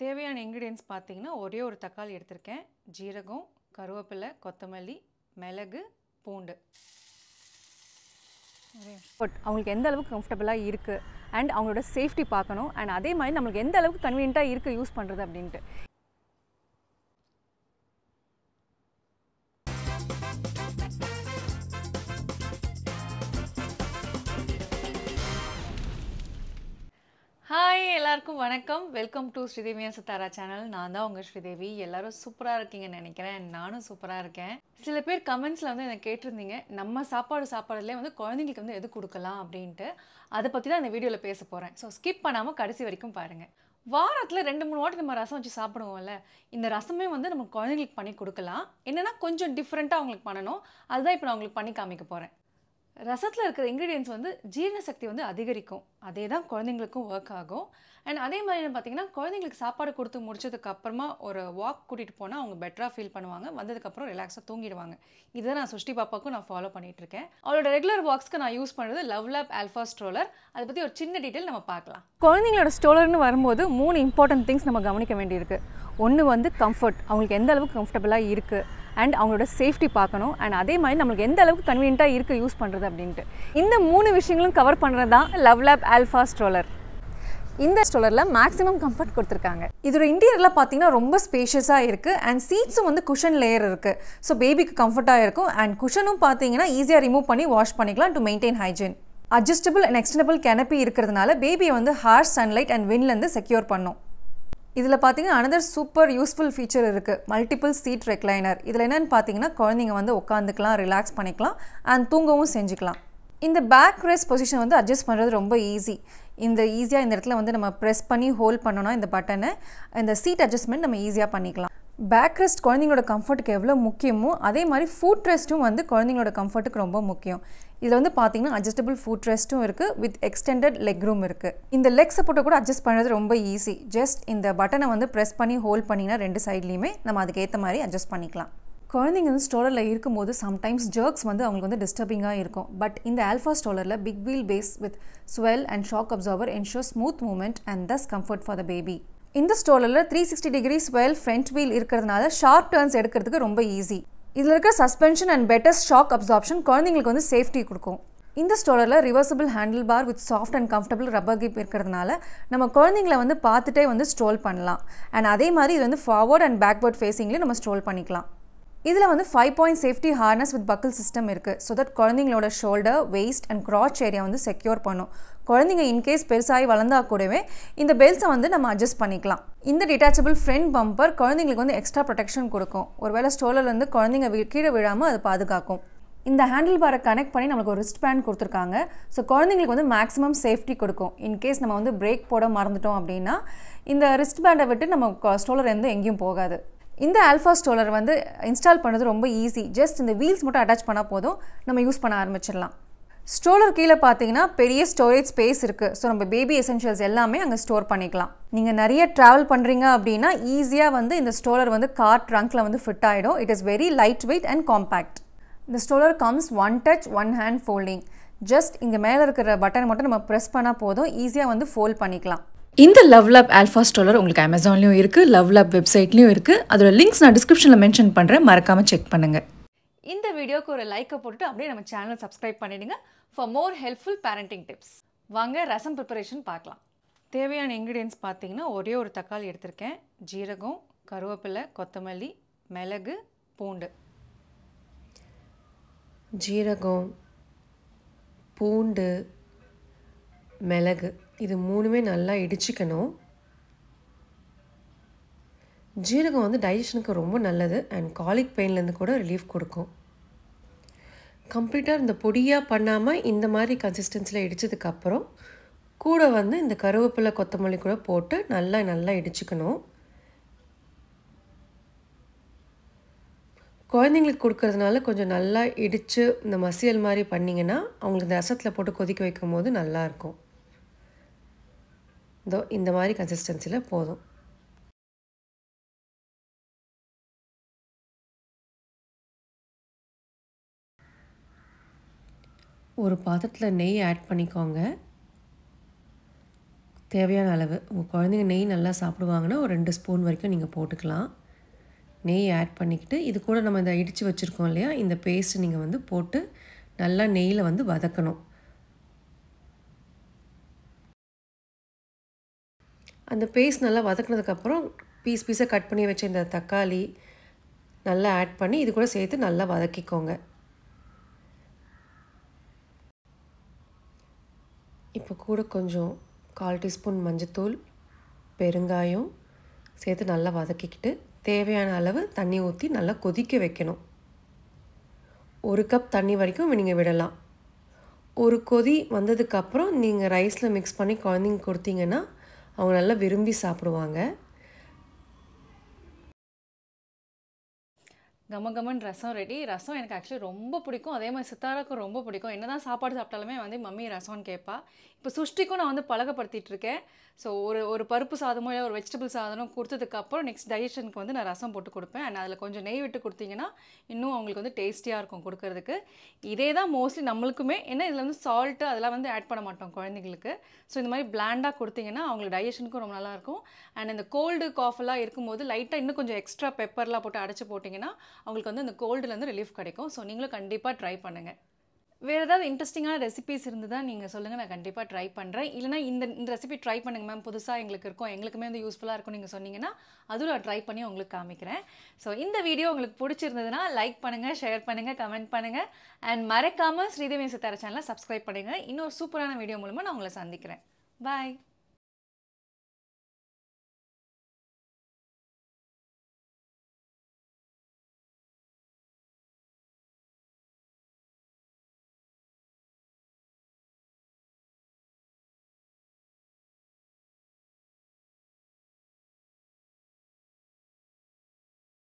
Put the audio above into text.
தேவையான இன்கிரிடியன்ஸ் பார்த்தீங்கன்னா ஒரே ஒரு தக்காளி எடுத்திருக்கேன், ஜீரகம், கருவேப்பிலை, கொத்தமல்லி, மிளகு, பூண்டு. பட் அவங்களுக்கு எந்த அளவுக்கு கம்ஃபர்டபுளாக இருக்குது அண்ட் அவங்களோட சேஃப்டி பார்க்கணும் அண்ட் அதே மாதிரி நம்மளுக்கு எந்த அளவுக்கு கன்வீனியண்ட்டாக இருக்குது யூஸ் பண்ணுறது அப்படின்ட்டு. ஹாய், எல்லாருக்கும் வணக்கம். Welcome to Sridevi Sithara channel. நான் தான் உங்கள் ஸ்ரீதேவி. எல்லாரும் சூப்பராக இருக்கீங்கன்னு நினைக்கிறேன். நானும் சூப்பராக இருக்கேன். சில பேர் கமெண்ட்ஸில் வந்து எனக்கு கேட்டிருந்தீங்க, நம்ம சாப்பாடுலேயே வந்து குழந்தைங்களுக்கு வந்து எது கொடுக்கலாம் அப்படின்ட்டு. அதை பற்றி தான் இந்த வீடியோவில் பேச போகிறேன். ஸோ ஸ்கிப் பண்ணாமல் கடைசி வரைக்கும் பாருங்கள். வாரத்தில் 2-3 வாட்டி நம்ம ரசம் வச்சு சாப்பிடுவோம்ல, இந்த ரசமே வந்து நம்ம குழந்தைங்களுக்கு பண்ணி கொடுக்கலாம். என்னென்னா கொஞ்சம் டிஃப்ரெண்ட்டாக அவங்களுக்கு பண்ணணும். அதுதான் இப்போ நான் உங்களுக்கு பண்ணி காமிக்க போகிறேன். ரசத்தில் இருக்கிற இன்க்ரீடியன்ஸ் வந்து ஜீரண சக்தி வந்து அதிகரிக்கும். அதே தான் குழந்தைங்களுக்கும் ஒர்க் ஆகும். அண்ட் அதே மாதிரி பார்த்தீங்கன்னா குழந்தைங்களுக்கு சாப்பாடு கொடுத்து முடிச்சதுக்கு அப்புறமா ஒரு வாக் கூட்டிகிட்டு போனால் அவங்க பெட்டராக ஃபீல் பண்ணுவாங்க. வந்ததுக்கப்புறம் ரிலாக்ஸாக தூங்கிடுவாங்க. இதுதான் நான் சுஷ்டி பாப்பாவுக்கும் நான் ஃபாலோ பண்ணிகிட்டு இருக்கேன். அவளோட ரெகுலர் வாக்ஸ்க்கு நான் யூஸ் பண்ணுறது லவ்லாப் ஆல்ஃபா ஸ்ட்ரோலர். அதை பற்றி ஒரு சின்ன டீட்டெயில் நம்ம பார்க்கலாம். குழந்தைங்களோட ஸ்ட்ரோலர்னு வரும்போது 3 இம்பார்ட்டன்ட் திங்ஸ் நம்ம கவனிக்க வேண்டியிருக்கு. ஒன்று வந்து கம்ஃபர்ட், அவங்களுக்கு எந்த அளவுக்கு கம்ஃபர்டபுளாக இருக்குது அண்ட் அவங்களோட சேஃப்டி பார்க்கணும் அண்ட் அதே மாதிரி நம்மளுக்கு எந்த அளவுக்கு கன்வீனியண்ட்டாக இருக்குது யூஸ் பண்ணுறது அப்படின்ட்டு. இந்த 3 விஷயங்களும் கவர் பண்ணுறது தான் லவ்லாப் ஆல்ஃபா ஸ்ட்ரோலர். இந்த ஸ்ட்ரோலரில் மேக்ஸிமம் கம்ஃபர்ட் கொடுத்துருக்காங்க. இதோட இன்டீரியரில் பார்த்தீங்கன்னா ரொம்ப ஸ்பேஷியஸாக இருக்குது அண்ட் சீட்ஸும் வந்து குஷன் லேயர் இருக்குது. ஸோ பேபிக்கு கம்ஃபர்ட்டாக இருக்கும் அண்ட் குஷனும் பார்த்தீங்கன்னா ஈஸியாக ரிமூவ் பண்ணி வாஷ் பண்ணிக்கலாம் to maintain hygiene. Adjustable and extendable canopy இருக்கிறதுனால பேபியை வந்து ஹார்ஷ் சன்லைட் அண்ட் விண்ட்லேருந்து செக்யூர் பண்ணும். இதில் பார்த்தீங்கன்னா அனதர் சூப்பர் யூஸ்ஃபுல் ஃபீச்சர் இருக்குது, மல்டிபிள் சீட் ரெக்லைனர். இதில் என்னென்னு பார்த்தீங்கன்னா குழந்தைங்க வந்து உட்காந்துக்கலாம், ரிலாக்ஸ் பண்ணிக்கலாம் அண்ட் தூங்கவும் செஞ்சுக்கலாம். இந்த பேக் ரெஸ்ட் பொசிஷன் வந்து அட்ஜஸ்ட் பண்ணுறது ரொம்ப ஈஸி. ஈஸியாக இந்த இடத்துல வந்து நம்ம ப்ரெஸ் பண்ணி ஹோல்ட் பண்ணோன்னா இந்த பட்டனை, இந்த சீட் அட்ஜஸ்ட்மெண்ட் நம்ம ஈஸியாக பண்ணிக்கலாம். பேக் ரெஸ்ட் குழந்தைங்களோட கம்ஃபர்ட்டுக்கு எவ்வளோ முக்கியமோ அதே மாதிரி ஃபுட் ரெஸ்ட்டும் வந்து குழந்தைங்களோட கம்ஃபர்ட்டுக்கு ரொம்ப முக்கியம். இதில் வந்து பார்த்தீங்கன்னா அட்ஜஸ்டபிள் ஃபுட் ரெஸ்ட்டும் இருக்குது, வித் எக்ஸ்டெண்டட் லெக் ரூம் இருக்குது. இந்த லெக் சப்போர்ட்டை கூட அட்ஜஸ்ட் பண்ணுறது ரொம்ப ஈஸி. ஜஸ்ட் இந்த பட்டனை வந்து ப்ரெஸ் பண்ணி ஹோல்ட் பண்ணிங்கன்னா 2 சைட்லேயுமே நம்ம அதுக்கேற்ற மாதிரி அட்ஜஸ்ட் பண்ணிக்கலாம். குழந்தைங்க வந்து ஸ்ட்ரோலரில் இருக்கும்போது சம்டைம்ஸ் ஜர்க்ஸ் வந்து அவங்களுக்கு வந்து டிஸ்டர்பிங்காக இருக்கும். பட் இந்த ஆல்ஃபா ஸ்ட்ரோலரில் big wheel base with swivel and shock absorber ensure smooth movement and thus comfort for the baby. இந்த ஸ்ட்ரோலரில் 360 டிகிரி ஸ்வெல் ஃப்ரண்ட் வீல் இருக்கிறதுனால ஷார்ப் டர்ன்ஸ் எடுக்கிறதுக்கு ரொம்ப ஈஸி. இதில் இருக்கிற suspension and better shock absorption குழந்தைங்களுக்கு வந்து சேஃப்டி கொடுக்கும். இந்த ஸ்ட்ரோலரில் reversible handle bar with soft and comfortable rubber grip இருக்கிறதுனால நம்ம குழந்தைங்களை வந்து பார்த்துட்டே வந்து ஸ்ட்ரோல் பண்ணலாம். அண்ட் அதே மாதிரி இது வந்து ஃபார்வர்ட் அண்ட் பேக்வர்ட் ஃபேஸிங்லேயும் நம்ம ஸ்ட்ரோல் பண்ணிக்கலாம். இதில் வந்து 5 point safety harness with buckle system இருக்குது. ஸோ தட் குழந்தைங்களோட shoulder, waist and scratch area வந்து செக்யூர் பண்ணும். குழந்தைங்க இன்கேஸ் பெருசாகி வளர்ந்தா கூடவே இந்த பெல்ட்ஸை வந்து நம்ம அட்ஜஸ்ட் பண்ணிக்கலாம். இந்த டிட்டாச்சபிள் ஃப்ரண்ட் பம்பர் குழந்தைங்களுக்கு வந்து எக்ஸ்ட்ரா ப்ரொடெக்ஷன் கொடுக்கும். ஒருவேளை ஸ்ட்ரோலர் வந்து குழந்தைங்க கீழே விழாமல் அது பாதுகாக்கும். இந்த ஹேண்டில் பாரை கனெக்ட் பண்ணி நம்மளுக்கு ஒரு ரிஸ்ட் பேண்ட் கொடுத்துருக்காங்க. ஸோ குழந்தைங்களுக்கு வந்து மேக்ஸிமம் சேஃப்டி கொடுக்கும். இன்கேஸ் நம்ம வந்து பிரேக் போட மறந்துட்டோம் அப்படின்னா இந்த ரிஸ்ட் பேண்டை விட்டு நம்ம ஸ்ட்ரோலர் எங்கேயும் போகாது. இந்த ஆல்ஃபா ஸ்ட்ரோலர் வந்து இன்ஸ்டால் பண்ணுறது ரொம்ப ஈஸி. ஜஸ்ட் இந்த வீல்ஸ் மட்டும் அட்டாச் பண்ணால் போதும், நம்ம யூஸ் பண்ண ஆரம்பிச்சிடலாம். ஸ்ட்ரோலர் கீழே பார்த்தீங்கன்னா பெரிய ஸ்டோரேஜ் ஸ்பேஸ் இருக்குது. ஸோ நம்ம பேபி எசென்ஷியல்ஸ் எல்லாமே அங்கே ஸ்டோர் பண்ணிக்கலாம். நீங்கள் நிறைய ட்ராவல் பண்ணுறீங்க அப்படின்னா ஈஸியாக வந்து இந்த ஸ்ட்ரோலர் வந்து கார் ட்ரங்க்கில் வந்து ஃபிட் ஆகிடும். It is very light weight and compact. இந்த stroller comes 1 touch 1 hand folding. Just இங்கே மேலே இருக்கிற பட்டன் மட்டும் நம்ம ப்ரெஸ் பண்ணால் போதும், ஈஸியாக வந்து ஃபோல்ட் பண்ணிக்கலாம். இந்த லவ்லாப் ஆல்ஃபா ஸ்ட்ரோலர் உங்களுக்கு அமேசான்லேயும் இருக்குது, லவ்லாப் வெப்சைட்லேயும் இருக்குது. அதோட லிங்க்ஸ் நான் டிஸ்கிரிப்ஷனில் மென்ஷன் பண்ணுறேன், மறக்காமல் செக் பண்ணுங்கள். இந்த வீடியோக்கு ஒரு லைக்கை போட்டுட்டு அப்படியே நம்ம சேனல் சப்ஸ்கிரைப் பண்ணிடுங்க for more helpful parenting tips. வாங்க ரசம் ப்ரிப்பரேஷன் பார்க்கலாம். தேவையான இன்க்ரீடியன்ஸ் பார்த்தீங்கன்னா ஒரே ஒரு தக்காளி எடுத்திருக்கேன், ஜீரகம், கருவேப்பிலை, கொத்தமல்லி, மிளகு, பூண்டு. ஜீரகம், பூண்டு, மிளகு இது 3மே நல்லா இடிச்சிக்கணும். ஜீரகம் வந்து டைஜஷனுக்கு ரொம்ப நல்லது அண்ட் காலிக் பெயின்லேருந்து கூட ரிலீஃப் கொடுக்கும். கம்ப்ளீட்டாக இந்த பொடியாக பண்ணாமல் இந்த மாதிரி கன்சிஸ்டன்சியில் இடித்ததுக்கப்புறம் கூட வந்து இந்த கருவேப்பிலை, கொத்தமல்லி கூட போட்டு நல்லா இடிச்சிக்கணும். குழந்தைங்களுக்கு கொடுக்கறதுனால கொஞ்சம் நல்லா இடித்து இந்த மசியல் மாதிரி பண்ணிங்கன்னா அவங்களுக்கு இந்த ரசத்தில் போட்டு கொதிக்க வைக்கும் போது நல்லாயிருக்கும். இந்த மாதிரி கன்சிஸ்டன்சியில் போதும். ஒரு பாத்திரத்தில் நெய் ஆட் பண்ணிக்கோங்க. தேவையான அளவு உங்கள் குழந்தைங்க நெய் நல்லா சாப்பிடுவாங்கன்னா ஒரு 2 ஸ்பூன் வரைக்கும் நீங்கள் போட்டுக்கலாம். நெய் ஆட் பண்ணிக்கிட்டு இது கூட நம்ம இந்த இடித்து வச்சுருக்கோம் இல்லையா, இந்த பேஸ்ட் நீங்கள் வந்து போட்டு நல்லா நெய்யில் வந்து வதக்கணும். அந்த பேஸ்ட் நல்லா வதக்குனதுக்கப்புறம் பீஸாக கட் பண்ணி வச்ச இந்த தக்காளி நல்லா ஆட் பண்ணி இது கூட சேர்த்து நல்லா வதக்கிக்கோங்க. இப்போ கூட கொஞ்சம் 1/4 டீஸ்பூன் மஞ்சத்தூள், பெருங்காயம் சேர்த்து நல்லா வதக்கிக்கிட்டு தேவையான அளவு தண்ணி ஊற்றி நல்லா கொதிக்க வைக்கணும். 1 கப் தண்ணி வரைக்கும் நீங்கள் விடலாம். ஒரு கொதி வந்ததுக்கப்புறம் நீங்கள் ரைஸில் மிக்ஸ் பண்ணி குழந்தைங்க கொடுத்தீங்கன்னா அவங்க நல்லா விரும்பி சாப்பிடுவாங்க. கமகமன் ரசம் ரெடி. ரசம் எனக்கு ஆக்சுவலி ரொம்ப பிடிக்கும். அதே மாதிரி சித்தாராக்கும் ரொம்ப பிடிக்கும். என்னதான் சாப்பாடு சாப்பிட்டாலுமே வந்து மம்மி ரசம்னு கேட்பா. இப்போ சுஷ்டிக்கும் நான் வந்து பழக்கப்படுத்திட்டு இருக்கேன். ஸோ ஒரு பருப்பு சாதமோ இல்லை ஒரு வெஜிடபிள் சாதமோ கொடுத்ததுக்கப்புறம் நெக்ஸ்ட் டைஜஷனுக்கு வந்து நான் ரசம் போட்டு கொடுப்பேன். அண்ட் அதில் கொஞ்சம் நெய் விட்டு கொடுத்தீங்கன்னா இன்னும் அவங்களுக்கு வந்து டேஸ்டியாக இருக்கும் கொடுக்கறதுக்கு. இதே தான் மோஸ்ட்லி நம்மளுக்குமே. ஏன்னா இதில் வந்து சால்ட்டு அதெல்லாம் வந்து ஆட் பண்ண மாட்டோம் குழந்தைங்களுக்கு. ஸோ இந்த மாதிரி பிளாண்டாக கொடுத்தீங்கன்னா அவங்களுக்கு டைஜஷனுக்கும் ரொம்ப நல்லாயிருக்கும். அண்ட் இந்த கோல்டு காஃபெல்லாம் இருக்கும்போது லைட்டாக இன்னும் கொஞ்சம் எக்ஸ்ட்ரா பெப்பர்லாம் போட்டு அடைச்சி போட்டிங்கன்னா அவங்களுக்கு வந்து இந்த கோல்டுலேருந்து ரிலீஃப் கிடைக்கும். ஸோ நீங்களும் கண்டிப்பாக ட்ரை பண்ணுங்கள். வேறு ஏதாவது இன்ட்ரெஸ்டிங்கான ரெசிபீஸ் இருந்துதான் நீங்கள் சொல்லுங்கள், நான் கண்டிப்பாக ட்ரை பண்ணுறேன். இல்லைனா இந்த ரெசிபி ட்ரை பண்ணுங்கள் மேம், புதுசாக எங்களுக்கு இருக்கும், எங்களுக்குமே வந்து யூஸ்ஃபுல்லாக இருக்கும் நீங்கள் சொன்னீங்கன்னா அதுவும் நான் ட்ரை பண்ணி உங்களுக்கு காமிக்கிறேன். ஸோ இந்த வீடியோ உங்களுக்கு பிடிச்சிருந்ததுன்னா லைக் பண்ணுங்கள், ஷேர் பண்ணுங்கள், கமெண்ட் பண்ணுங்கள். அண்ட் மறக்காமல் ஸ்ரீதேவி சித்தாரா சேனலை சப்ஸ்கிரைப் பண்ணுங்கள். இன்னொரு சூப்பரான வீடியோ மூலமாக நான் உங்களை சந்திக்கிறேன். பாய்.